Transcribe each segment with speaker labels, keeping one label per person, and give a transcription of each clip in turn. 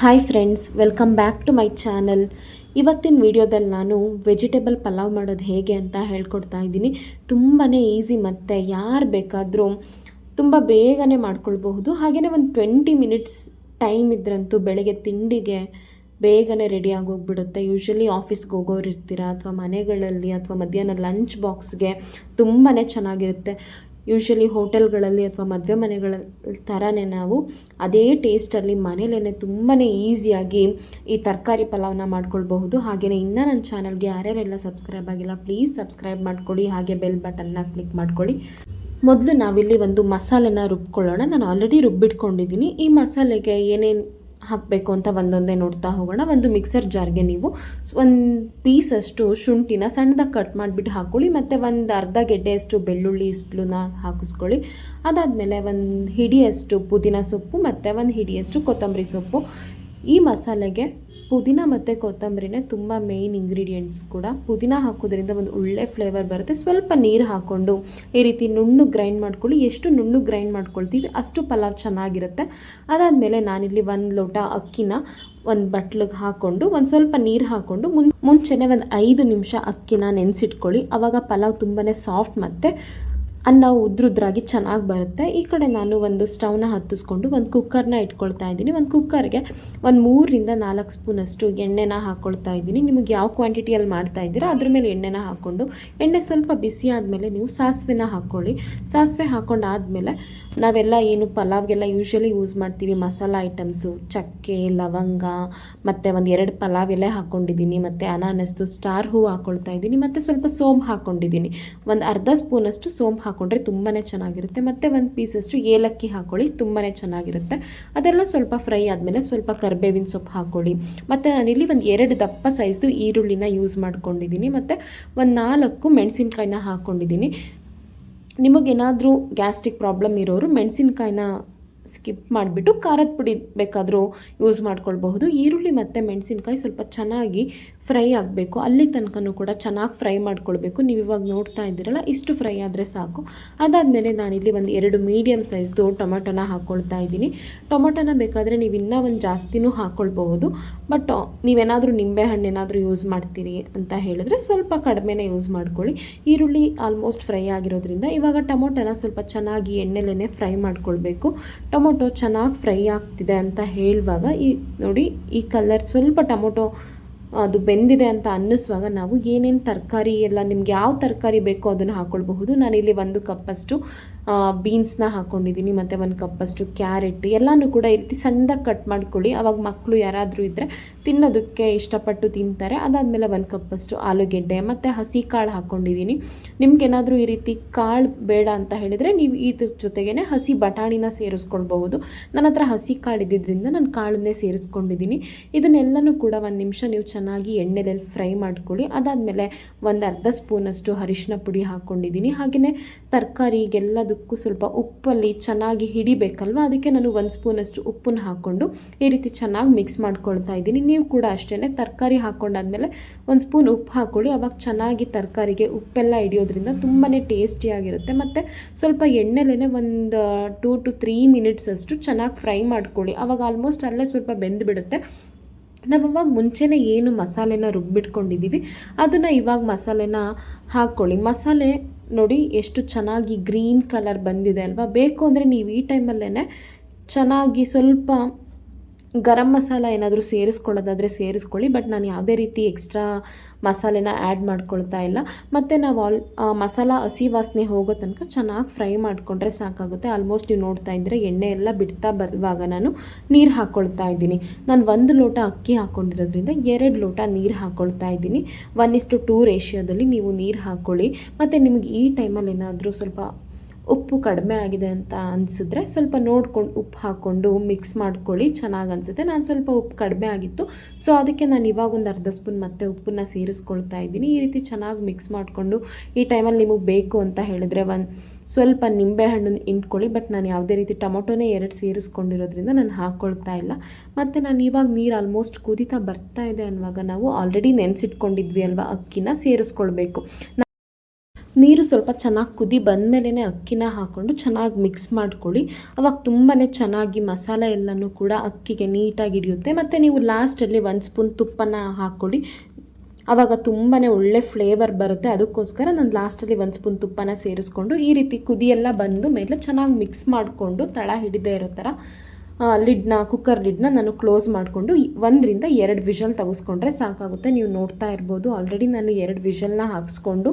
Speaker 1: Hi friends, welcome back to my channel. ಇವತ್ತಿನ ವಿಡಿಯೋದಲ್ಲಿ ನಾನು ವೆಜಿಟೇಬಲ್ ಪಲಾವ್ ಮಾಡೋದು ಹೇಗೆ ಅಂತ ಹೇಳ್ಕೊಡ್ತಾ ಇದ್ದೀನಿ. ತುಂಬಾ ಈಸಿ ಮತ್ತು ಯಾರು ಬೇಕಾದರೂ ತುಂಬ ಬೇಗನೆ ಮಾಡ್ಕೊಳ್ಬಹುದು. ಹಾಗೆಯೇ ಒಂದು 20 ಮಿನಿಟ್ಸ್ ಟೈಮ್ ಇದ್ರಂತೂ ಬೆಳಗ್ಗೆ ತಿಂಡಿಗೆ ಬೇಗನೆ ರೆಡಿ ಆಗೋಗ್ಬಿಡುತ್ತೆ. ಯೂಶ್ವಲಿ ಆಫೀಸ್ಗೆ ಹೋಗೋರು ಇರ್ತೀರ ಅಥವಾ ಮನೆಗಳಲ್ಲಿ ಅಥವಾ ಮಧ್ಯಾಹ್ನ ಲಂಚ್ ಬಾಕ್ಸ್ಗೆ ತುಂಬಾ ಚೆನ್ನಾಗಿರುತ್ತೆ. ಯೂಶ್ವಲಿ ಹೋಟೆಲ್ಗಳಲ್ಲಿ ಅಥವಾ ಮದುವೆ ಮನೆಗಳ ಥರನೇ ನಾವು ಅದೇ ಟೇಸ್ಟಲ್ಲಿ ಮನೇಲೇ ತುಂಬಾ ಈಸಿಯಾಗಿ ಈ ತರಕಾರಿ ಪಲಾವ್ನ ಮಾಡ್ಕೊಳ್ಬಹುದು. ಹಾಗೆಯೇ ಇನ್ನೂ ನನ್ನ ಚಾನಲ್ಗೆ ಯಾರ್ಯಾರೆಲ್ಲ ಸಬ್ಸ್ಕ್ರೈಬ್ ಆಗಿಲ್ಲ ಪ್ಲೀಸ್ ಸಬ್ಸ್ಕ್ರೈಬ್ ಮಾಡ್ಕೊಳ್ಳಿ, ಹಾಗೆ ಬೆಲ್ ಬಟನ್ನ ಕ್ಲಿಕ್ ಮಾಡ್ಕೊಳ್ಳಿ. ಮೊದಲು ನಾವಿಲ್ಲಿ ಒಂದು ಮಸಾಲೆನ ರುಬ್ಕೊಳ್ಳೋಣ. ನಾನು ಆಲ್ರೆಡಿ ರುಬ್ಬಿಟ್ಕೊಂಡಿದ್ದೀನಿ. ಈ ಮಸಾಲೆಗೆ ಏನೇನು ಹಾಕಬೇಕು ಅಂತ ಒಂದೊಂದೇ ನೋಡ್ತಾ ಹೋಗೋಣ. ಒಂದು ಮಿಕ್ಸರ್ ಜಾರ್ಗೆ ನೀವು ಒಂದು ಪೀಸಷ್ಟು ಶುಂಠಿನ ಸಣ್ಣದಾಗಿ ಕಟ್ ಮಾಡಿಬಿಟ್ಟು ಹಾಕ್ಕೊಳ್ಳಿ, ಮತ್ತು ಒಂದು ಅರ್ಧ ಗೆಡ್ಡೆಯಷ್ಟು ಬೆಳ್ಳುಳ್ಳಿ ಇಷ್ಟನ್ನ ಹಾಕಿಸ್ಕೊಳ್ಳಿ. ಅದಾದಮೇಲೆ ಒಂದು ಹಿಡಿಯಷ್ಟು ಪುದೀನ ಸೊಪ್ಪು ಮತ್ತು ಒಂದು ಹಿಡಿಯಷ್ಟು ಕೊತ್ತಂಬರಿ ಸೊಪ್ಪು. ಈ ಮಸಾಲೆಗೆ ಪುದೀನ ಮತ್ತು ಕೊತ್ತಂಬರಿನೇ ತುಂಬ ಮೇಯ್ನ್ ಇಂಗ್ರೀಡಿಯೆಂಟ್ಸ್ ಕೂಡ. ಪುದೀನ ಹಾಕೋದ್ರಿಂದ ಒಂದು ಒಳ್ಳೆ ಫ್ಲೇವರ್ ಬರುತ್ತೆ. ಸ್ವಲ್ಪ ನೀರು ಹಾಕ್ಕೊಂಡು ಈ ರೀತಿ ನುಣ್ಣು ಗ್ರೈಂಡ್ ಮಾಡ್ಕೊಳ್ಳಿ. ಎಷ್ಟು ನುಣ್ಣು ಗ್ರೈಂಡ್ ಮಾಡ್ಕೊಳ್ತೀವಿ ಅಷ್ಟು ಪಲಾವ್ ಚೆನ್ನಾಗಿರುತ್ತೆ. ಅದಾದಮೇಲೆ ನಾನಿಲ್ಲಿ 1 ಲೋಟ ಅಕ್ಕಿನ ಒಂದು ಬಟ್ಲಿಗೆ ಹಾಕ್ಕೊಂಡು ಒಂದು ಸ್ವಲ್ಪ ನೀರು ಹಾಕ್ಕೊಂಡು ಮುಂಚೆನೇ ಒಂದು 5 ನಿಮಿಷ ಅಕ್ಕಿನ ನೆನೆಸಿಟ್ಕೊಳ್ಳಿ. ಆವಾಗ ಪಲಾವ್ ತುಂಬಾ ಸಾಫ್ಟ್ ಮತ್ತು ಅನ್ನ ಉದ್ರುದ್ರಾಗಿ ಚೆನ್ನಾಗಿ ಬರುತ್ತೆ. ಈ ಕಡೆ ನಾನು ಒಂದು ಸ್ಟವ್ನ ಹತ್ತಿಸ್ಕೊಂಡು ಒಂದು ಕುಕ್ಕರ್ನ ಇಟ್ಕೊಳ್ತಾ ಇದ್ದೀನಿ. ಒಂದು ಕುಕ್ಕರ್ಗೆ ಒಂದು 3ರಿಂದ 4 ಸ್ಪೂನಷ್ಟು ಎಣ್ಣೆನ ಹಾಕ್ಕೊಳ್ತಾ ಇದ್ದೀನಿ. ನಿಮಗೆ ಯಾವ ಕ್ವಾಂಟಿಟಿಯಲ್ಲಿ ಮಾಡ್ತಾ ಇದ್ದೀರಾ ಅದ್ರ ಮೇಲೆ ಎಣ್ಣೆನ ಹಾಕ್ಕೊಂಡು, ಎಣ್ಣೆ ಸ್ವಲ್ಪ ಬಿಸಿ ಆದಮೇಲೆ ನೀವು ಸಾಸಿವೆನ ಹಾಕ್ಕೊಳ್ಳಿ. ಸಾಸಿವೆ ಹಾಕ್ಕೊಂಡಾದಮೇಲೆ ನಾವೆಲ್ಲ ಏನು ಪಲಾವ್ಗೆಲ್ಲ ಯೂಶ್ವಲಿ ಯೂಸ್ ಮಾಡ್ತೀವಿ ಮಸಾಲ ಐಟಮ್ಸು, ಚಕ್ಕೆ, ಲವಂಗ ಮತ್ತು ಒಂದು 2 ಪಲಾವ್ ಎಲೆ ಹಾಕ್ಕೊಂಡಿದ್ದೀನಿ, ಮತ್ತು ಅನಾನಸ್ದು ಸ್ಟಾರ್ ಹೂವು ಹಾಕ್ಕೊಳ್ತಾ ಇದ್ದೀನಿ, ಮತ್ತು ಸ್ವಲ್ಪ ಸೋಂಪು ಹಾಕ್ಕೊಂಡಿದ್ದೀನಿ. ಒಂದು ಅರ್ಧ ಸ್ಪೂನಷ್ಟು ಸೋಂಪು ಹಾಕ್ಕೊಂಡ್ರೆ ತುಂಬಾ ಚೆನ್ನಾಗಿರುತ್ತೆ. ಮತ್ತು ಒಂದು ಪೀಸಷ್ಟು ಏಲಕ್ಕಿ ಹಾಕ್ಕೊಳ್ಳಿ, ತುಂಬಾ ಚೆನ್ನಾಗಿರುತ್ತೆ. ಅದೆಲ್ಲ ಸ್ವಲ್ಪ ಫ್ರೈ ಆದಮೇಲೆ ಸ್ವಲ್ಪ ಕರಿಬೇವಿನ ಸೊಪ್ಪು ಹಾಕ್ಕೊಳ್ಳಿ. ಮತ್ತು ನಾನಿಲ್ಲಿ ಒಂದು 2 ದಪ್ಪ ಸೈಜ್ದು ಈರುಳ್ಳಿನ ಯೂಸ್ ಮಾಡ್ಕೊಂಡಿದ್ದೀನಿ, ಮತ್ತು ಒಂದು 4 ಮೆಣಸಿನ್ಕಾಯಿನ ಹಾಕ್ಕೊಂಡಿದ್ದೀನಿ. ನಿಮಗೇನಾದರೂ ಗ್ಯಾಸ್ಟ್ರಿಕ್ ಪ್ರಾಬ್ಲಮ್ ಇರೋರು ಮೆಣಸಿನ್ಕಾಯಿನ ಸ್ಕಿಪ್ ಮಾಡಿಬಿಟ್ಟು ಖಾರದ ಪುಡಿ ಬೇಕಾದರೂ ಯೂಸ್ ಮಾಡ್ಕೊಳ್ಬಹುದು. ಈರುಳ್ಳಿ ಮತ್ತು ಮೆಣಸಿನ್ಕಾಯಿ ಸ್ವಲ್ಪ ಚೆನ್ನಾಗಿ ಫ್ರೈ ಆಗಬೇಕು, ಅಲ್ಲಿ ತನಕನೂ ಕೂಡ ಚೆನ್ನಾಗಿ ಫ್ರೈ ಮಾಡ್ಕೊಳ್ಬೇಕು. ನೀವು ಇವಾಗ ನೋಡ್ತಾ ಇದ್ದೀರಲ್ಲ, ಇಷ್ಟು ಫ್ರೈ ಆದರೆ ಸಾಕು. ಅದಾದಮೇಲೆ ನಾನಿಲ್ಲಿ ಒಂದು 2 ಮೀಡಿಯಮ್ ಸೈಜ್ದು ಟೊಮೆಟೊನ ಹಾಕ್ಕೊಳ್ತಾ ಇದ್ದೀನಿ. ಟೊಮೆಟೊನ ಬೇಕಾದರೆ ನೀವು ಇನ್ನೂ ಒಂದು ಜಾಸ್ತಿನೂ ಹಾಕ್ಕೊಳ್ಬಹುದು. ಬಟ್ ನೀವೇನಾದರೂ ನಿಂಬೆಹಣ್ಣು ಏನಾದರೂ ಯೂಸ್ ಮಾಡ್ತೀರಿ ಅಂತ ಹೇಳಿದ್ರೆ ಸ್ವಲ್ಪ ಕಡಿಮೆನೇ ಯೂಸ್ ಮಾಡ್ಕೊಳ್ಳಿ. ಈರುಳ್ಳಿ ಆಲ್ಮೋಸ್ಟ್ ಫ್ರೈ ಆಗಿರೋದ್ರಿಂದ ಇವಾಗ ಟೊಮೊಟೊನ ಸ್ವಲ್ಪ ಚೆನ್ನಾಗಿ ಎಣ್ಣೆಲೇ ಫ್ರೈ ಮಾಡ್ಕೊಳ್ಬೇಕು. ಟೊಮೊಟೊ ಚೆನ್ನಾಗಿ ಫ್ರೈ ಆಗ್ತಿದೆ ಅಂತ ಹೇಳುವಾಗ ನೋಡಿ ಈ ಕಲರ್ ಸ್ವಲ್ಪ ಟೊಮೊಟೊ ಅದು ಬೆಂದಿದೆ ಅಂತ ಅನ್ನಿಸುವಾಗ ನಾವು ಏನೇನು ತರಕಾರಿ ಎಲ್ಲ ನಿಮ್ಗೆ ಯಾವ ತರಕಾರಿ ಬೇಕೋ ಅದನ್ನು ಹಾಕ್ಕೊಳ್ಬಹುದು. ನಾನಿಲ್ಲಿ 1 ಕಪ್ಪಷ್ಟು ಬೀನ್ಸ್ನ ಹಾಕ್ಕೊಂಡಿದ್ದೀನಿ, ಮತ್ತು 1 ಕಪ್ಪಷ್ಟು ಕ್ಯಾರೆಟ್ ಎಲ್ಲನೂ ಕೂಡ ಈ ರೀತಿ ಸಣ್ಣದಾಗಿ ಕಟ್ ಮಾಡ್ಕೊಳ್ಳಿ. ಆವಾಗ ಮಕ್ಕಳು ಯಾರಾದರೂ ಇದ್ದರೆ ತಿನ್ನೋದಕ್ಕೆ ಇಷ್ಟಪಟ್ಟು ತಿಂತಾರೆ. ಅದಾದಮೇಲೆ 1 ಕಪ್ಪಷ್ಟು ಆಲೂಗೆಡ್ಡೆ ಮತ್ತು ಹಸಿ ಕಾಳು ಹಾಕ್ಕೊಂಡಿದ್ದೀನಿ. ನಿಮ್ಗೇನಾದರೂ ಈ ರೀತಿ ಕಾಳು ಬೇಡ ಅಂತ ಹೇಳಿದರೆ ನೀವು ಇದ್ರ ಜೊತೆಗೇ ಹಸಿ ಬಟಾಣಿನ ಸೇರಿಸ್ಕೊಳ್ಬಹುದು. ನನ್ನ ಹತ್ರ ಹಸಿ ಕಾಳು ಇದ್ದಿದ್ದರಿಂದ ನಾನು ಕಾಳನ್ನೇ ಸೇರಿಸ್ಕೊಂಡಿದ್ದೀನಿ. ಇದನ್ನೆಲ್ಲನೂ ಕೂಡ 1 ನಿಮಿಷ ನೀವು ಚೆನ್ನಾಗಿ ಎಣ್ಣೆಯಲ್ಲಿ ಫ್ರೈ ಮಾಡ್ಕೊಳ್ಳಿ. ಅದಾದಮೇಲೆ ಒಂದು ಅರ್ಧ ಸ್ಪೂನಷ್ಟು ಅರಿಶಿನ ಪುಡಿ ಹಾಕ್ಕೊಂಡಿದ್ದೀನಿ. ಹಾಗೆಯೇ ತರಕಾರಿಗೆಲ್ಲದಕ್ಕೂ ಸ್ವಲ್ಪ ಉಪ್ಪಲ್ಲಿ ಚೆನ್ನಾಗಿ ಹಿಡಿಬೇಕಲ್ವ, ಅದಕ್ಕೆ ನಾನು 1 ಸ್ಪೂನಷ್ಟು ಉಪ್ಪನ್ನು ಹಾಕ್ಕೊಂಡು ಈ ರೀತಿ ಚೆನ್ನಾಗಿ ಮಿಕ್ಸ್ ಮಾಡ್ಕೊಳ್ತಾ ಇದ್ದೀನಿ. ನೀವು ಕೂಡ ಅಷ್ಟೇ ತರಕಾರಿ ಹಾಕ್ಕೊಂಡಾದ್ಮೇಲೆ 1 ಸ್ಪೂನ್ ಉಪ್ಪು ಹಾಕ್ಕೊಳ್ಳಿ. ಆವಾಗ ಚೆನ್ನಾಗಿ ತರಕಾರಿಗೆ ಉಪ್ಪೆಲ್ಲ ಹಿಡಿಯೋದ್ರಿಂದ ತುಂಬಾ ಟೇಸ್ಟಿಯಾಗಿರುತ್ತೆ. ಮತ್ತು ಸ್ವಲ್ಪ ಎಣ್ಣೆಲೇ ಒಂದು 2 to 3 ಮಿನಿಟ್ಸ್ ಅಷ್ಟು ಚೆನ್ನಾಗಿ ಫ್ರೈ ಮಾಡ್ಕೊಳ್ಳಿ. ಆವಾಗ ಆಲ್ಮೋಸ್ಟ್ ಅಲ್ಲೇ ಸ್ವಲ್ಪ ಬೆಂದುಬಿಡುತ್ತೆ. ನಾವು ಅವಾಗ ಮುಂಚೆನೇ ಏನು ಮಸಾಲೆನ ರುಬ್ಬಿಟ್ಕೊಂಡಿದ್ದೀವಿ ಅದನ್ನು ಇವಾಗ ಮಸಾಲೆನ ಹಾಕ್ಕೊಳ್ಳಿ. ಮಸಾಲೆ ನೋಡಿ ಎಷ್ಟು ಚೆನ್ನಾಗಿ ಗ್ರೀನ್ ಕಲರ್ ಬಂದಿದೆ ಅಲ್ವಾ. ಬೇಕು ಅಂದರೆ ನೀವು ಈ ಟೈಮಲ್ಲೇ ಚೆನ್ನಾಗಿ ಸ್ವಲ್ಪ ಗರಂ ಮಸಾಲ ಏನಾದರೂ ಸೇರಿಸ್ಕೊಳ್ಳೋದಾದರೆ ಸೇರಿಸ್ಕೊಳ್ಳಿ. ಬಟ್ ನಾನು ಯಾವುದೇ ರೀತಿ ಎಕ್ಸ್ಟ್ರಾ ಮಸಾಲೆನ ಆ್ಯಡ್ ಮಾಡ್ಕೊಳ್ತಾ ಇಲ್ಲ. ಮತ್ತು ನಾವು ಮಸಾಲ ಹಸಿ ವಾಸನೆ ಹೋಗೋ ತನಕ ಚೆನ್ನಾಗಿ ಫ್ರೈ ಮಾಡಿಕೊಂಡ್ರೆ ಸಾಕಾಗುತ್ತೆ. ಆಲ್ಮೋಸ್ಟ್ ನೀವು ನೋಡ್ತಾ ಇದ್ದರೆ ಎಣ್ಣೆ ಎಲ್ಲ ಬಿಡ್ತಾ ಬರುವಾಗ ನಾನು ನೀರು ಹಾಕ್ಕೊಳ್ತಾ ಇದ್ದೀನಿ. ನಾನು 1 ಲೋಟ ಅಕ್ಕಿ ಹಾಕ್ಕೊಂಡಿರೋದ್ರಿಂದ 2 ಲೋಟ ನೀರು ಹಾಕ್ಕೊಳ್ತಾ ಇದ್ದೀನಿ. 1:2 ರೇಷಿಯೋದಲ್ಲಿ ನೀವು ನೀರು ಹಾಕ್ಕೊಳ್ಳಿ. ಮತ್ತು ನಿಮಗೆ ಈ ಟೈಮಲ್ಲಿ ಏನಾದರೂ ಸ್ವಲ್ಪ ಉಪ್ಪು ಕಡಿಮೆ ಆಗಿದೆ ಅಂತ ಅನಿಸಿದ್ರೆ ಸ್ವಲ್ಪ ನೋಡ್ಕೊಂಡು ಉಪ್ಪು ಹಾಕ್ಕೊಂಡು ಮಿಕ್ಸ್ ಮಾಡ್ಕೊಳ್ಳಿ, ಚೆನ್ನಾಗಿ ಅನಿಸುತ್ತೆ. ನಾನು ಸ್ವಲ್ಪ ಉಪ್ಪು ಕಡಿಮೆ ಆಗಿತ್ತು, ಸೊ ಅದಕ್ಕೆ ನಾನು ಇವಾಗ ಒಂದು ಅರ್ಧ ಸ್ಪೂನ್ ಮತ್ತೆ ಉಪ್ಪನ್ನು ಸೇರಿಸ್ಕೊಳ್ತಾ ಇದ್ದೀನಿ. ಈ ರೀತಿ ಚೆನ್ನಾಗಿ ಮಿಕ್ಸ್ ಮಾಡಿಕೊಂಡು ಈ ಟೈಮಲ್ಲಿ ನಿಮಗೆ ಬೇಕು ಅಂತ ಹೇಳಿದ್ರೆ ಸ್ವಲ್ಪ ನಿಂಬೆಹಣ್ಣನ್ನು ಹಿಂಡ್ಕೊಳ್ಳಿ. ಬಟ್ ನಾನು ಯಾವುದೇ ರೀತಿ ಟೊಮೊಟೊನೇ 2 ಸೇರಿಸ್ಕೊಂಡಿರೋದ್ರಿಂದ ನಾನು ಹಾಕ್ಕೊಳ್ತಾ ಇಲ್ಲ. ಮತ್ತು ನಾನು ಇವಾಗ ನೀರು ಆಲ್ಮೋಸ್ಟ್ ಕುದೀತಾ ಬರ್ತಾ ಇದೆ ಅನ್ನುವಾಗ ನಾವು ಆಲ್ರೆಡಿ ನೆನೆಸಿಟ್ಕೊಂಡಿದ್ವಿ ಅಲ್ವಾ ಅಕ್ಕಿನ ಸೇರಿಸ್ಕೊಳ್ಬೇಕು. ನೀರು ಸ್ವಲ್ಪ ಚೆನ್ನಾಗಿ ಕುದಿ ಬಂದಮೇಲೆ ಅಕ್ಕಿನ ಹಾಕ್ಕೊಂಡು ಚೆನ್ನಾಗಿ ಮಿಕ್ಸ್ ಮಾಡ್ಕೊಳ್ಳಿ. ಅವಾಗ ತುಂಬಾ ಚೆನ್ನಾಗಿ ಮಸಾಲೆ ಎಲ್ಲನೂ ಕೂಡ ಅಕ್ಕಿಗೆ ನೀಟಾಗಿ ಹಿಡಿಯುತ್ತೆ. ಮತ್ತು ನೀವು ಲಾಸ್ಟಲ್ಲಿ 1 ಸ್ಪೂನ್ ತುಪ್ಪನ ಹಾಕ್ಕೊಳ್ಳಿ, ಆವಾಗ ತುಂಬಾ ಒಳ್ಳೆ ಫ್ಲೇವರ್ ಬರುತ್ತೆ. ಅದಕ್ಕೋಸ್ಕರ ನಾನು ಲಾಸ್ಟಲ್ಲಿ 1 ಸ್ಪೂನ್ ತುಪ್ಪನ ಸೇರಿಸ್ಕೊಂಡು ಈ ರೀತಿ ಕುದಿಯೆಲ್ಲ ಬಂದು ಮೇಲೆ ಚೆನ್ನಾಗಿ ಮಿಕ್ಸ್ ಮಾಡಿಕೊಂಡು ತಳ ಹಿಡಿದೇ ಇರೋ ಥರ ಕುಕ್ಕರ್ ಲಿಡ್ನ ನಾನು ಕ್ಲೋಸ್ ಮಾಡಿಕೊಂಡು 1 ರಿಂದ 2 ವಿಷಲ್ ತೆಗೆಸ್ಕೊಂಡ್ರೆ ಸಾಕಾಗುತ್ತೆ. ನೀವು ನೋಡ್ತಾ ಇರ್ಬೋದು ಆಲ್ರೆಡಿ ನಾನು 2 ವಿಷಲ್ನ ಹಾಕ್ಸ್ಕೊಂಡು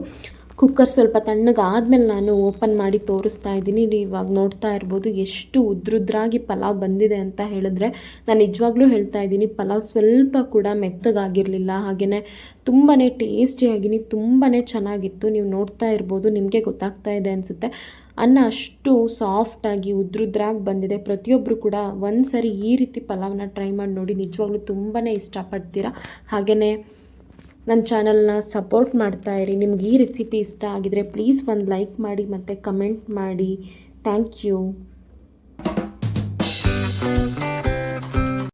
Speaker 1: ಕುಕ್ಕರ್ ಸ್ವಲ್ಪ ತಣ್ಣಗಾದ್ಮೇಲೆ ನಾನು ಓಪನ್ ಮಾಡಿ ತೋರಿಸ್ತಾ ಇದ್ದೀನಿ. ನೀವು ಇವಾಗ ನೋಡ್ತಾ ಇರ್ಬೋದು ಎಷ್ಟು ಉದ್ರುದ್ರಾಗಿ ಪಲಾವ್ ಬಂದಿದೆ ಅಂತ ಹೇಳಿದ್ರೆ ನಾನು ನಿಜವಾಗ್ಲೂ ಹೇಳ್ತಾ ಇದ್ದೀನಿ, ಪಲಾವ್ ಸ್ವಲ್ಪ ಕೂಡ ಮೆತ್ತಗಾಗಿರಲಿಲ್ಲ. ಹಾಗೆಯೇ ತುಂಬಾ ಟೇಸ್ಟಿಯಾಗಿ ತುಂಬಾ ಚೆನ್ನಾಗಿತ್ತು. ನೀವು ನೋಡ್ತಾ ಇರ್ಬೋದು, ನಿಮಗೆ ಗೊತ್ತಾಗ್ತಾ ಇದೆ ಅನಿಸುತ್ತೆ. ಅನ್ನ ಅಷ್ಟು ಸಾಫ್ಟಾಗಿ ಉದ್ರುದ್ರಾಗಿ ಬಂದಿದೆ. ಪ್ರತಿಯೊಬ್ಬರು ಕೂಡ ಒಂದು ಸರಿ ಈ ರೀತಿ ಪಲಾವ್ನ ಟ್ರೈ ಮಾಡಿ ನೋಡಿ, ನಿಜವಾಗ್ಲೂ ತುಂಬಾ ಇಷ್ಟಪಡ್ತೀರಾ. ಹಾಗೆಯೇ ನನ್ನ ಚಾನಲ್ನ ಸಪೋರ್ಟ್ ಮಾಡ್ತಾಯಿರಿ. ನಿಮ್ಗೆ ಈ ರೆಸಿಪಿ ಇಷ್ಟ ಆಗಿದರೆ ಪ್ಲೀಸ್ ಒಂದು ಲೈಕ್ ಮಾಡಿ ಮತ್ತು ಕಮೆಂಟ್ ಮಾಡಿ. Thank you.